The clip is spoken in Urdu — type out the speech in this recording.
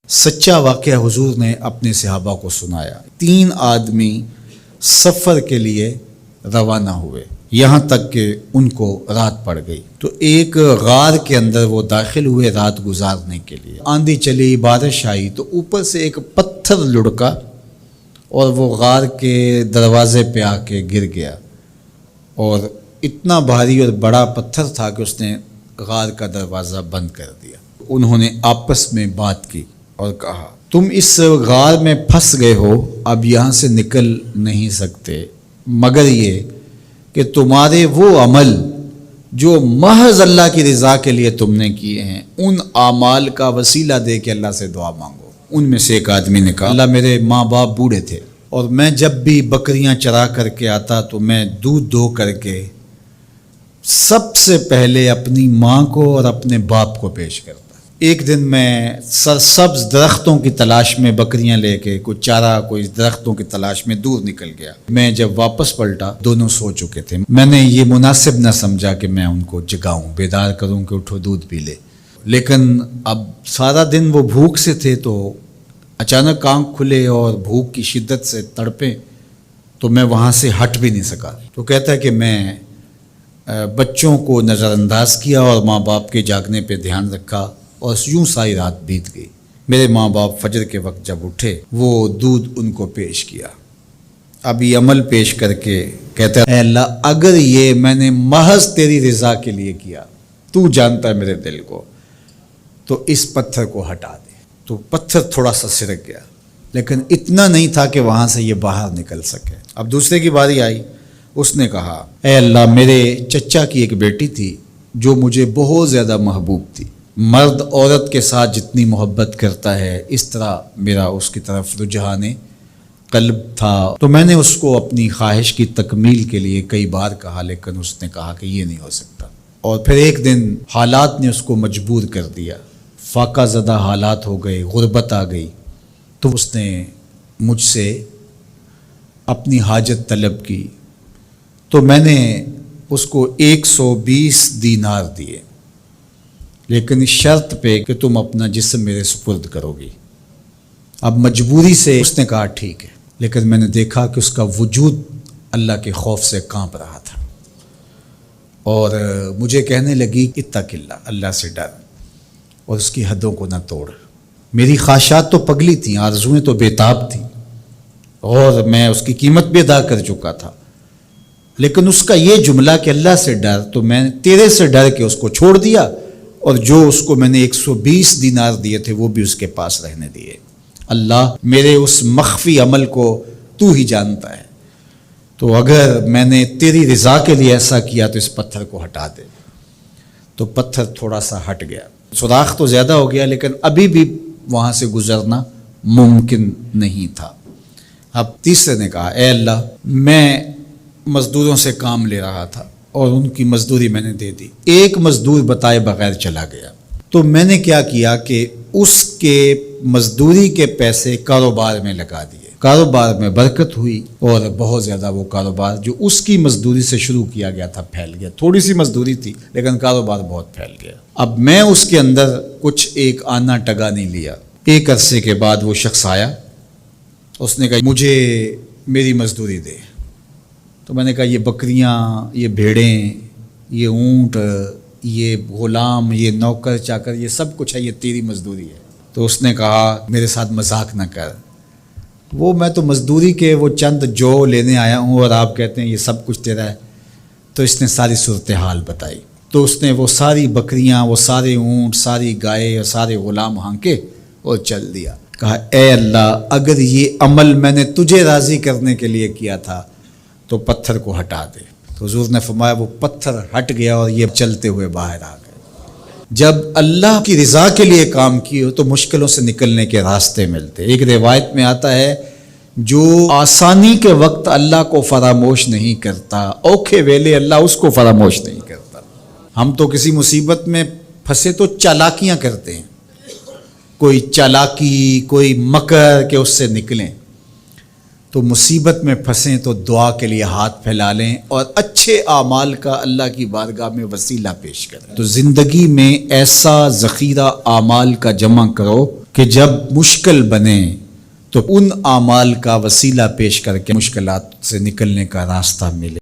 سچا واقعہ حضور نے اپنے صحابہ کو سنایا۔ 3 آدمی سفر کے لیے روانہ ہوئے، یہاں تک کہ ان کو رات پڑ گئی، تو ایک غار کے اندر وہ داخل ہوئے رات گزارنے کے لیے۔ آندھی چلی، بارش آئی، تو اوپر سے ایک پتھر لڑکا اور وہ غار کے دروازے پہ آ کے گر گیا، اور اتنا بھاری اور بڑا پتھر تھا کہ اس نے غار کا دروازہ بند کر دیا۔ انہوں نے آپس میں بات کی اور کہا، تم اس غار میں پھنس گئے ہو، اب یہاں سے نکل نہیں سکتے مگر یہ کہ تمہارے وہ عمل جو محض اللہ کی رضا کے لیے تم نے کیے ہیں، ان اعمال کا وسیلہ دے کے اللہ سے دعا مانگو۔ ان میں سے ایک آدمی نے کہا، اللہ میرے ماں باپ بوڑھے تھے، اور میں جب بھی بکریاں چرا کر کے آتا تو میں دودھ دو کر کے سب سے پہلے اپنی ماں کو اور اپنے باپ کو پیش کرتا۔ ایک دن میں سرسبز درختوں کی تلاش میں بکریاں لے کے کوئی چارہ، کوئی درختوں کی تلاش میں دور نکل گیا۔ میں جب واپس پلٹا، دونوں سو چکے تھے۔ میں نے یہ مناسب نہ سمجھا کہ میں ان کو جگاؤں، بیدار کروں کہ اٹھو دودھ پی لے، لیکن اب سارا دن وہ بھوک سے تھے، تو اچانک آنکھ کھلے اور بھوک کی شدت سے تڑپے، تو میں وہاں سے ہٹ بھی نہیں سکا۔ تو کہتا ہے کہ میں بچوں کو نظر انداز کیا اور ماں باپ کے جاگنے پہ دھیان رکھا، اور یوں ساری رات بیت گئی۔ میرے ماں باپ فجر کے وقت جب اٹھے، وہ دودھ ان کو پیش کیا۔ اب یہ عمل پیش کر کے کہتا ہے، اے اللہ اگر یہ میں نے محض تیری رضا کے لیے کیا، تو جانتا ہے میرے دل کو، تو اس پتھر کو ہٹا دے۔ تو پتھر تھوڑا سا سرک گیا، لیکن اتنا نہیں تھا کہ وہاں سے یہ باہر نکل سکے۔ اب دوسرے کی باری آئی، اس نے کہا، اے اللہ میرے چچا کی ایک بیٹی تھی جو مجھے بہت زیادہ محبوب تھی، مرد عورت کے ساتھ جتنی محبت کرتا ہے اس طرح میرا اس کی طرف رجحان قلب تھا، تو میں نے اس کو اپنی خواہش کی تکمیل کے لیے کئی بار کہا، لیکن اس نے کہا کہ یہ نہیں ہو سکتا۔ اور پھر ایک دن حالات نے اس کو مجبور کر دیا، فاقہ زدہ حالات ہو گئے، غربت آ گئی، تو اس نے مجھ سے اپنی حاجت طلب کی، تو میں نے اس کو 120 دینار دیے، لیکن اس شرط پہ کہ تم اپنا جسم میرے سپرد کرو گی۔ اب مجبوری سے اس نے کہا ٹھیک ہے، لیکن میں نے دیکھا کہ اس کا وجود اللہ کے خوف سے کانپ رہا تھا، اور مجھے کہنے لگی اتق اللہ، اللہ سے ڈر اور اس کی حدوں کو نہ توڑ۔ میری خواہشات تو پگلی تھیں، آرزوئیں تو بےتاب تھیں، اور میں اس کی قیمت بھی ادا کر چکا تھا، لیکن اس کا یہ جملہ کہ اللہ سے ڈر، تو میں نے تیرے سے ڈر کے اس کو چھوڑ دیا، اور جو اس کو میں نے 120 دینار دیے تھے وہ بھی اس کے پاس رہنے دیے۔ اللہ میرے اس مخفی عمل کو تو ہی جانتا ہے، تو اگر میں نے تیری رضا کے لیے ایسا کیا تو اس پتھر کو ہٹا دے۔ تو پتھر تھوڑا سا ہٹ گیا، سوراخ تو زیادہ ہو گیا، لیکن ابھی بھی وہاں سے گزرنا ممکن نہیں تھا۔ اب تیسرے نے کہا، اے اللہ میں مزدوروں سے کام لے رہا تھا اور ان کی مزدوری میں نے دے دی، ایک مزدور بتائے بغیر چلا گیا، تو میں نے کیا کیا کہ اس کے مزدوری کے پیسے کاروبار میں لگا دیے، کاروبار میں برکت ہوئی، اور بہت زیادہ وہ کاروبار جو اس کی مزدوری سے شروع کیا گیا تھا پھیل گیا۔ تھوڑی سی مزدوری تھی لیکن کاروبار بہت پھیل گیا۔ اب میں اس کے اندر کچھ ایک آنا ٹگا نہیں لیا۔ ایک عرصے کے بعد وہ شخص آیا، اس نے کہا مجھے میری مزدوری دے۔ تو میں نے کہا یہ بکریاں، یہ بھیڑیں، یہ اونٹ، یہ غلام، یہ نوکر چاکر، یہ سب کچھ ہے، یہ تیری مزدوری ہے۔ تو اس نے کہا میرے ساتھ مذاق نہ کر، وہ میں تو مزدوری کے وہ چند جو لینے آیا ہوں، اور آپ کہتے ہیں یہ سب کچھ تیرا ہے۔ تو اس نے ساری صورتحال بتائی، تو اس نے وہ ساری بکریاں، وہ سارے اونٹ، ساری گائے اور سارے غلام ہانکے اور چل دیا۔ کہا اے اللہ اگر یہ عمل میں نے تجھے راضی کرنے کے لیے کیا تھا تو پتھر کو ہٹا دے۔ تو حضور نے فرمایا وہ پتھر ہٹ گیا اور یہ چلتے ہوئے باہر آ گئے۔ جب اللہ کی رضا کے لیے کام کیے تو مشکلوں سے نکلنے کے راستے ملتے۔ ایک روایت میں آتا ہے جو آسانی کے وقت اللہ کو فراموش نہیں کرتا، اوکھے ویلے اللہ اس کو فراموش نہیں کرتا۔ ہم تو کسی مصیبت میں پھنسے تو چالاکیاں کرتے ہیں، کوئی چالاکی، کوئی مکر کہ اس سے نکلیں۔ تو مصیبت میں پھنسیں تو دعا کے لیے ہاتھ پھیلا لیں اور اچھے اعمال کا اللہ کی بارگاہ میں وسیلہ پیش کریں۔ تو زندگی میں ایسا ذخیرہ اعمال کا جمع کرو کہ جب مشکل بنے تو ان اعمال کا وسیلہ پیش کر کے مشکلات سے نکلنے کا راستہ ملے.